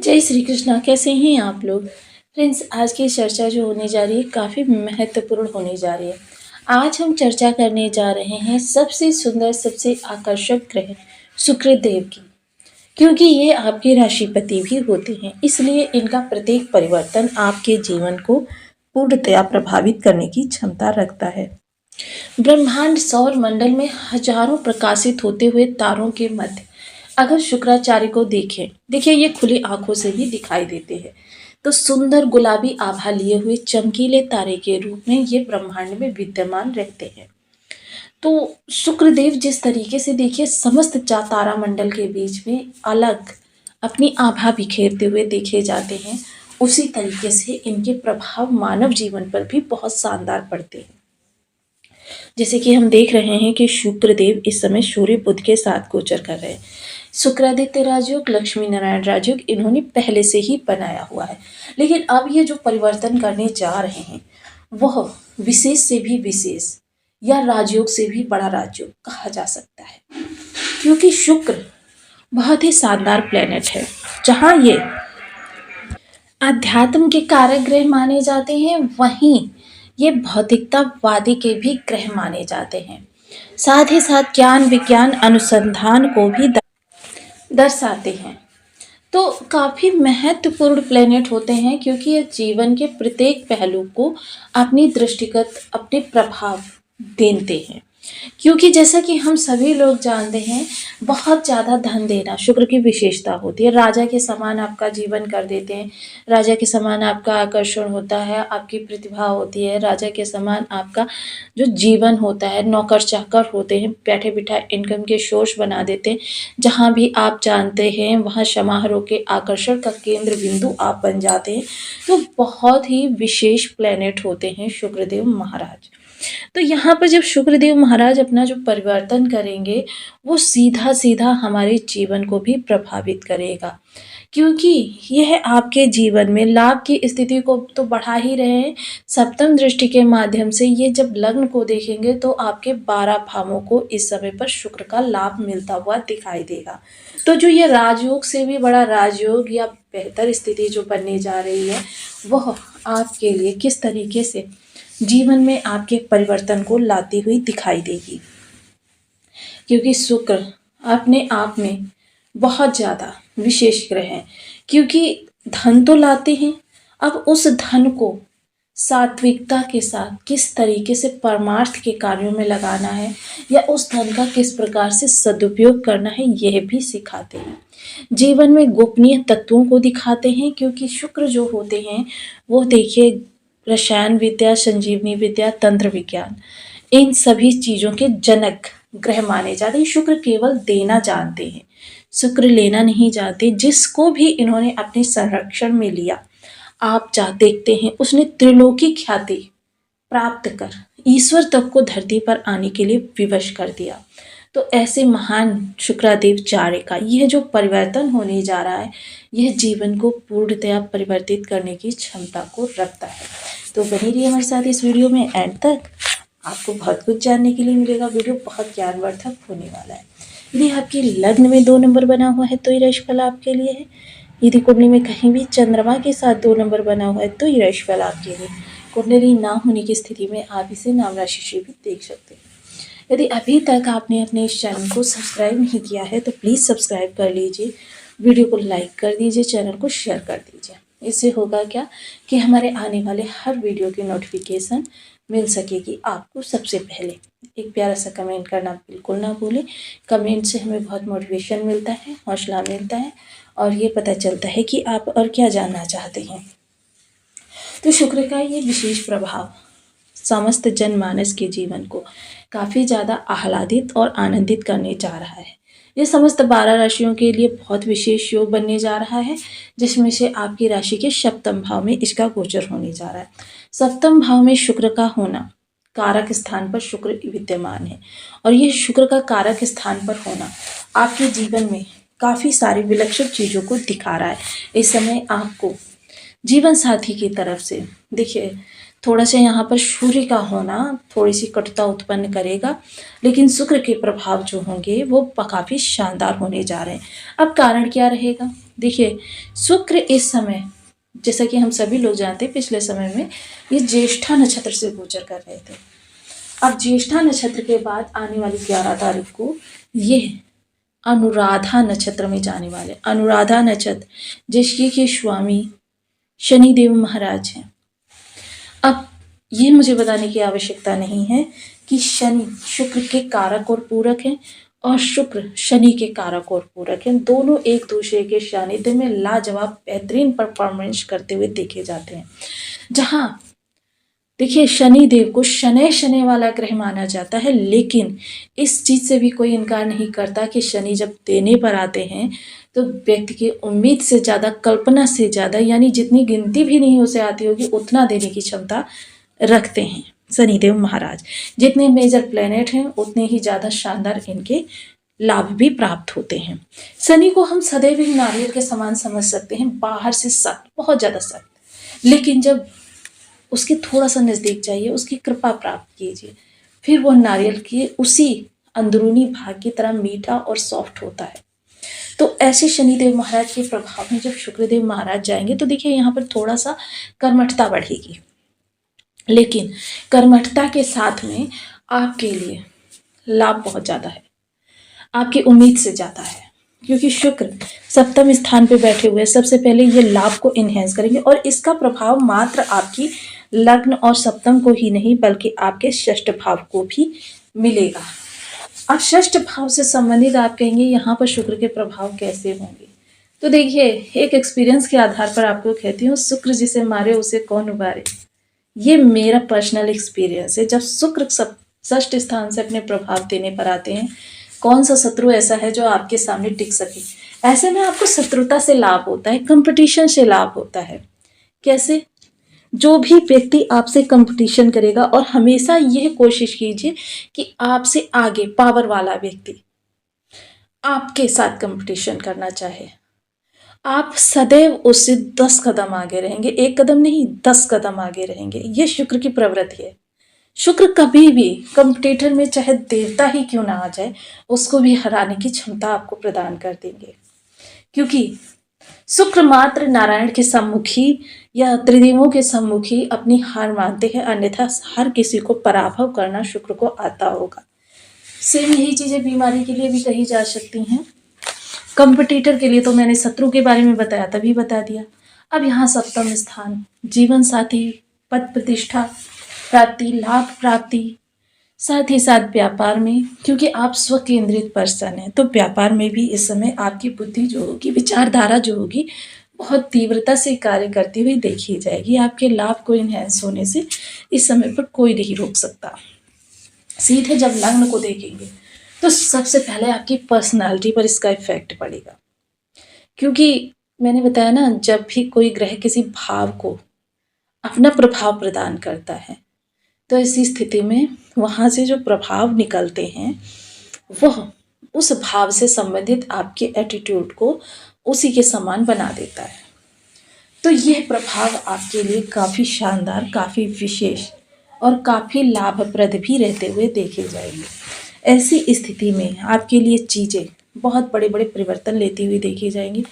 जय श्री कृष्णा। कैसे हैं आप लोग फ्रेंड्स। आज की चर्चा जो होने जा रही है काफ़ी महत्वपूर्ण होने जा रही है। आज हम चर्चा करने जा रहे हैं सबसे सुंदर सबसे आकर्षक ग्रह शुक्र देव की, क्योंकि ये आपके राशिपति भी होते हैं, इसलिए इनका प्रत्येक परिवर्तन आपके जीवन को पूर्णतया प्रभावित करने की क्षमता रखता है। ब्रह्मांड सौर मंडल में हजारों प्रकाशित होते हुए तारों के मध्य अगर शुक्राचार्य को देखें, देखिए ये खुली आंखों से भी दिखाई देते हैं, तो सुंदर गुलाबी आभा लिए हुए चमकीले तारे के रूप में ये ब्रह्मांड में विद्यमान रहते हैं। तो शुक्रदेव जिस तरीके से देखिए समस्त तारा मंडल के बीच में अलग अपनी आभा बिखेरते हुए देखे जाते हैं, उसी तरीके से इनके प्रभाव मानव जीवन पर भी बहुत शानदार पड़ते हैं। जैसे कि हम देख रहे हैं कि शुक्रदेव इस समय सूर्य बुध के साथ गोचर कर रहे हैं। शुक्रादित्य राजयोग, लक्ष्मी नारायण राजयोग इन्होंने पहले से ही बनाया हुआ है, लेकिन अब ये जो परिवर्तन करने जा रहे हैं वह विशेष से भी विशेष या राजयोग से भी बड़ा राजयोग कहा जा सकता है, क्योंकि शुक्र बहुत ही शानदार प्लेनेट है। जहाँ ये अध्यात्म के कारक ग्रह माने जाते हैं, वहीं ये भौतिकतावादी के भी ग्रह माने जाते हैं। साथ ही साथ ज्ञान विज्ञान अनुसंधान को भी दर्शाते हैं। तो काफ़ी महत्वपूर्ण प्लेनेट होते हैं, क्योंकि ये जीवन के प्रत्येक पहलू को अपनी दृष्टिगत अपने प्रभाव देते हैं। क्योंकि जैसा कि हम सभी लोग जानते हैं, बहुत ज़्यादा धन देना शुक्र की विशेषता होती है। राजा के समान आपका जीवन कर देते हैं, राजा के समान आपका आकर्षण होता है, आपकी प्रतिभा होती है, राजा के समान आपका जो जीवन होता है, नौकर चाकर होते हैं, बैठे बिठाए इनकम के सोर्स बना देते हैं। जहाँ भी आप जानते हैं वहाँ समारोह के आकर्षण का केंद्र बिंदु आप बन जाते हैं। तो बहुत ही विशेष प्लेनेट होते हैं शुक्रदेव महाराज। तो यहाँ पर जब शुक्रदेव महाराज अपना जो परिवर्तन करेंगे, वो सीधा सीधा हमारे जीवन को भी प्रभावित करेगा, क्योंकि यह आपके जीवन में लाभ की स्थिति को तो बढ़ा ही रहे हैं। सप्तम दृष्टि के माध्यम से ये जब लग्न को देखेंगे तो आपके 12 भावों को इस समय पर शुक्र का लाभ मिलता हुआ दिखाई देगा। तो जो ये राजयोग से भी बड़ा राजयोग या बेहतर स्थिति जो बनने जा रही है, वह आपके लिए किस तरीके से जीवन में आपके परिवर्तन को लाती हुई दिखाई देगी, क्योंकि शुक्र अपने आप में बहुत ज़्यादा विशेष ग्रह हैं। क्योंकि धन तो लाते हैं, अब उस धन को सात्विकता के साथ किस तरीके से परमार्थ के कार्यों में लगाना है या उस धन का किस प्रकार से सदुपयोग करना है, यह भी सिखाते हैं। जीवन में गोपनीय तत्वों को दिखाते हैं, क्योंकि शुक्र जो होते हैं वो देखिए रसायन विद्या, संजीवनी विद्या, तंत्र विज्ञान, इन सभी चीज़ों के जनक ग्रह माने जाते हैं। शुक्र केवल देना जानते हैं, शुक्र लेना नहीं जानते। जिसको भी इन्होंने अपने संरक्षण में लिया, आप देखते हैं उसने त्रिलोकी ख्याति प्राप्त कर ईश्वर तक को धरती पर आने के लिए विवश कर दिया। तो ऐसे महान शुक्रादेवचार्य का यह जो परिवर्तन होने जा रहा है, यह जीवन को पूर्णतया परिवर्तित करने की क्षमता को रखता है। तो बनी रहिए हमारे साथ इस वीडियो में एंड तक, आपको बहुत कुछ जानने के लिए मिलेगा। वीडियो बहुत ज्ञानवर्धक होने वाला है। यदि आपके लग्न में 2 नंबर बना हुआ है तो ये राशिफल आपके लिए है। यदि कुंडली में कहीं भी चंद्रमा के साथ 2 नंबर बना हुआ है तो ये राशिफल आपके लिए। कुंडली ना होने की स्थिति में आप इसे नाम राशि से भी देख सकते हैं। यदि अभी तक आपने अपने इस चैनल को सब्सक्राइब नहीं किया है तो प्लीज़ सब्सक्राइब कर लीजिए, वीडियो को लाइक कर दीजिए, चैनल को शेयर कर दीजिए। इससे होगा क्या कि हमारे आने वाले हर वीडियो की नोटिफिकेशन मिल सकेगी आपको सबसे पहले। एक प्यारा सा कमेंट करना बिल्कुल ना भूलें। कमेंट से हमें बहुत मोटिवेशन मिलता है, हौसला मिलता है और ये पता चलता है कि आप और क्या जानना चाहते हैं। तो शुक्र का ये विशेष प्रभाव समस्त जनमानस के जीवन को काफ़ी ज़्यादा आह्लादित और आनंदित करने जा रहा है। ये समस्त 12 राशियों के लिए बहुत विशेष योग बनने जा रहा है, जिसमें से आपकी राशि के सप्तम भाव में इसका गोचर होने जा रहा है। सप्तम भाव में शुक्र का होना, कारक स्थान पर शुक्र विद्यमान है, और ये शुक्र का कारक स्थान पर होना आपके जीवन में काफ़ी सारी विलक्षण चीज़ों को दिखा रहा है। इस समय आपको जीवन साथी की तरफ से देखिए थोड़ा सा यहाँ पर सूर्य का होना थोड़ी सी कटुता उत्पन्न करेगा, लेकिन शुक्र के प्रभाव जो होंगे वो काफ़ी शानदार होने जा रहे हैं। अब कारण क्या रहेगा? देखिए, शुक्र इस समय, जैसा कि हम सभी लोग जानते हैं, पिछले समय में ये ज्येष्ठा नक्षत्र से गोचर कर रहे थे। अब ज्येष्ठा नक्षत्र के बाद आने वाली 11 तारीख को ये अनुराधा नक्षत्र में जाने वाले। अनुराधा नक्षत्र जिसके के स्वामी शनिदेव महाराज हैं। अब ये मुझे बताने की आवश्यकता नहीं है कि शनि शुक्र के कारक और पूरक हैं और शुक्र शनि के कारक और पूरक हैं। दोनों एक दूसरे के सानिध्य में लाजवाब बेहतरीन परफॉर्मेंस करते हुए देखे जाते हैं। जहाँ देखिए, शनि देव को शनै शनै वाला ग्रह माना जाता है, लेकिन इस चीज़ से भी कोई इनकार नहीं करता कि शनि जब देने पर आते हैं तो व्यक्ति की उम्मीद से ज़्यादा, कल्पना से ज़्यादा, यानी जितनी गिनती भी नहीं उसे आती होगी उतना देने की क्षमता रखते हैं शनिदेव महाराज। जितने मेजर प्लेनेट हैं उतने ही ज़्यादा शानदार इनके लाभ भी प्राप्त होते हैं। शनि को हम सदैव ही नारियल के समान समझ सकते हैं, बाहर से सख्त, बहुत ज़्यादा सख्त, लेकिन जब उसके थोड़ा सा नज़दीक जाइए, उसकी कृपा प्राप्त कीजिए, फिर वो नारियल के उसी अंदरूनी भाग की तरह मीठा और सॉफ्ट होता है। तो ऐसे शनिदेव महाराज के प्रभाव में जब शुक्रदेव महाराज जाएंगे तो देखिए यहाँ पर थोड़ा सा कर्मठता बढ़ेगी, लेकिन कर्मठता के साथ में आपके लिए लाभ बहुत ज़्यादा है, आपकी उम्मीद से ज़्यादा है, क्योंकि शुक्र सप्तम स्थान पे बैठे हुए सबसे पहले ये लाभ को इन्हेंस करेंगे और इसका प्रभाव मात्र आपकी लग्न और सप्तम को ही नहीं बल्कि आपके षष्ठ भाव को भी मिलेगा। अब षष्ठ भाव से संबंधित आप कहेंगे यहाँ पर शुक्र के प्रभाव कैसे होंगे? तो देखिए, एक एक्सपीरियंस के आधार पर आपको कहती हूँ, शुक्र जिसे मारे उसे कौन उबारे। ये मेरा पर्सनल एक्सपीरियंस है। जब शुक्र षष्ठ स्थान से अपने प्रभाव देने पर आते हैं, कौन सा शत्रु ऐसा है जो आपके सामने टिक सके? ऐसे में आपको शत्रुता से लाभ होता है, कंपटीशन से लाभ होता है। कैसे? जो भी व्यक्ति आपसे कंपटीशन करेगा, और हमेशा यह कोशिश कीजिए कि आपसे आगे पावर वाला व्यक्ति आपके साथ कंपटीशन करना चाहे, आप सदैव उससे 10 कदम आगे रहेंगे, 1 कदम नहीं 10 कदम आगे रहेंगे। ये शुक्र की प्रवृत्ति है। शुक्र कभी भी कंपटीटर में चाहे देवता ही क्यों ना आ जाए, उसको भी हराने की क्षमता आपको प्रदान कर देंगे, क्योंकि शुक्र मात्र नारायण के सम्मुखी या त्रिदेवों के सम्मुखी अपनी हार मानते हैं, अन्यथा हर किसी को पराभव करना शुक्र को आता होगा। सेम यही चीज़ें बीमारी के लिए भी कही जा सकती हैं। कंपटीटर के लिए तो मैंने शत्रु के बारे में बताया, तभी बता दिया। अब यहाँ सप्तम स्थान, जीवन साथी, पद प्रतिष्ठा प्राप्ति, लाभ प्राप्ति, साथ ही साथ व्यापार में, क्योंकि आप स्वकेंद्रित पर्सन हैं तो व्यापार में भी इस समय आपकी बुद्धि जो होगी, विचारधारा जो होगी, बहुत तीव्रता से कार्य करती हुई देखी जाएगी। आपके लाभ को इन्हेंस होने से इस समय पर कोई नहीं रोक सकता। सीधे जब लग्न को देखेंगे तो सबसे पहले आपकी पर्सनालिटी पर इसका इफेक्ट पड़ेगा, क्योंकि मैंने बताया ना, जब भी कोई ग्रह किसी भाव को अपना प्रभाव प्रदान करता है तो इसी स्थिति में वहाँ से जो प्रभाव निकलते हैं वह उस भाव से संबंधित आपके एटीट्यूड को उसी के समान बना देता है। तो यह प्रभाव आपके लिए काफ़ी शानदार, काफ़ी विशेष और काफ़ी लाभप्रद भी रहते हुए देखे जाएंगे। ऐसी स्थिति में आपके लिए चीज़ें बहुत बड़े बड़े परिवर्तन लेती हुई देखी जाएंगी।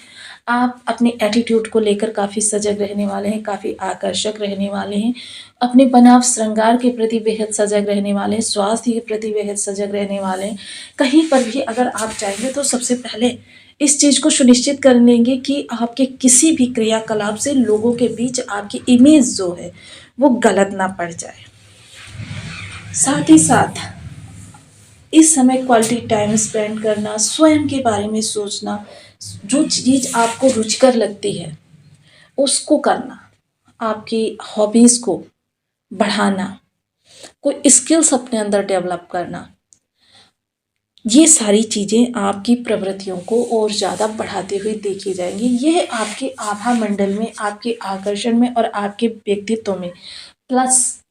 आप अपने एटीट्यूड को लेकर काफ़ी सजग रहने वाले हैं, काफ़ी आकर्षक रहने वाले हैं, अपने बनाव श्रृंगार के प्रति बेहद सजग रहने वाले हैं, स्वास्थ्य के प्रति बेहद सजग रहने वाले हैं। कहीं पर भी अगर आप चाहेंगे तो सबसे पहले इस चीज़ को सुनिश्चित कर लेंगे कि आपके किसी भी क्रियाकलाप से लोगों के बीच आपकी इमेज जो है वो गलत ना पड़ जाए। साथ ही साथ इस समय क्वालिटी टाइम स्पेंड करना, स्वयं के बारे में सोचना, जो चीज़ आपको रुचिकर लगती है उसको करना, आपकी हॉबीज़ को बढ़ाना, कोई स्किल्स अपने अंदर डेवलप करना, ये सारी चीज़ें आपकी प्रवृत्तियों को और ज़्यादा बढ़ाते हुए देखी जाएंगी। यह आपके आभा मंडल में, आपके आकर्षण में और आपके व्यक्तित्व में प्लस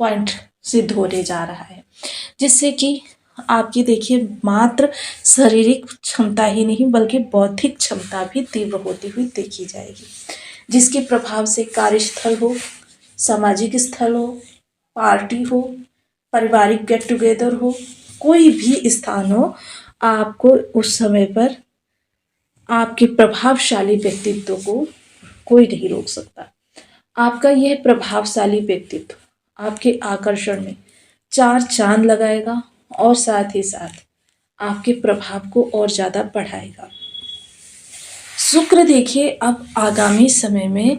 पॉइंट सिद्ध होने जा रहा है, जिससे कि आपकी देखिए मात्र शारीरिक क्षमता ही नहीं बल्कि बौद्धिक क्षमता भी तीव्र होती हुई देखी जाएगी, जिसके प्रभाव से कार्यस्थल हो सामाजिक स्थल हो, पार्टी हो, पारिवारिक गेट टुगेदर हो, कोई भी स्थान हो, आपको उस समय पर आपके प्रभावशाली व्यक्तित्व को कोई नहीं रोक सकता। आपका यह प्रभावशाली व्यक्तित्व आपके आकर्षण में चार चांद लगाएगा और साथ ही साथ आपके प्रभाव को और ज़्यादा बढ़ाएगा। शुक्र देखिए अब आगामी समय में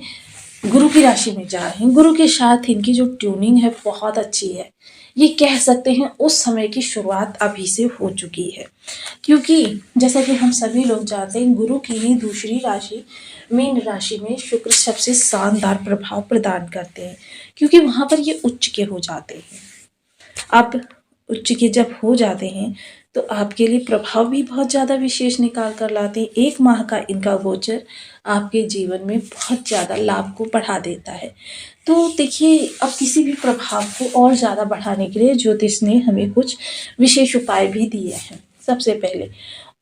गुरु की राशि में जा रहे हैं। गुरु के साथ इनकी जो ट्यूनिंग है बहुत अच्छी है। ये कह सकते हैं उस समय की शुरुआत अभी से हो चुकी है, क्योंकि जैसा कि हम सभी लोग जानते हैं गुरु की ही दूसरी राशि मीन राशि में शुक्र सबसे शानदार प्रभाव प्रदान करते हैं, क्योंकि वहाँ पर ये उच्च के हो जाते हैं। अब उच्च के जब हो जाते हैं तो आपके लिए प्रभाव भी बहुत ज़्यादा विशेष निकाल कर लाते हैं। 1 माह का इनका गोचर आपके जीवन में बहुत ज़्यादा लाभ को बढ़ा देता है। तो देखिए अब किसी भी प्रभाव को और ज़्यादा बढ़ाने के लिए ज्योतिष ने हमें कुछ विशेष उपाय भी दिए हैं। सबसे पहले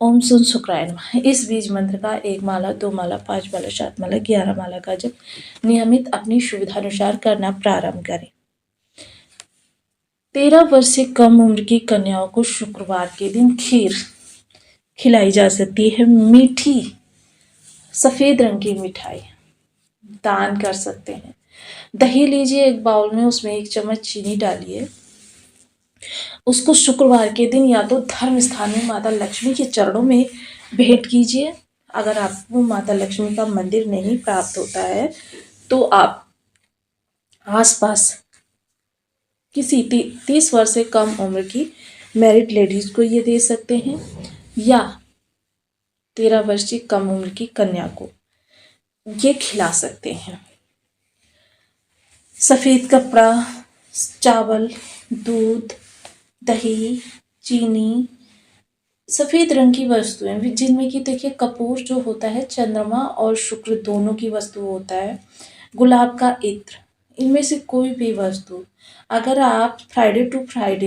ओम सुन शुक्राय नमः इस बीज मंत्र का 1 माला, 2 माला, 5 माला, 7 माला, 11 माला का जप नियमित अपनी सुविधानुसार करना प्रारंभ करें। 13 वर्ष से कम उम्र की कन्याओं को शुक्रवार के दिन खीर खिलाई जा सकती है। मीठी सफ़ेद रंग की मिठाई दान कर सकते हैं। दही लीजिए 1 बाउल में, उसमें 1 चम्मच चीनी डालिए। उसको शुक्रवार के दिन या तो धर्म स्थान में माता लक्ष्मी के चरणों में भेंट कीजिए। अगर आपको माता लक्ष्मी का मंदिर नहीं प्राप्त होता है तो आप आसपास किसी 30 वर्ष से कम उम्र की मैरिड लेडीज को ये दे सकते हैं, या 13 वर्ष की कम उम्र की कन्या को ये खिला सकते हैं। सफ़ेद कपड़ा, चावल, दूध, दही, चीनी, सफ़ेद रंग की वस्तुएं जिनमें कि देखिए कपूर जो होता है चंद्रमा और शुक्र दोनों की वस्तु होता है, गुलाब का इत्र, इनमें से कोई भी वस्तु अगर आप फ्राइडे टू फ्राइडे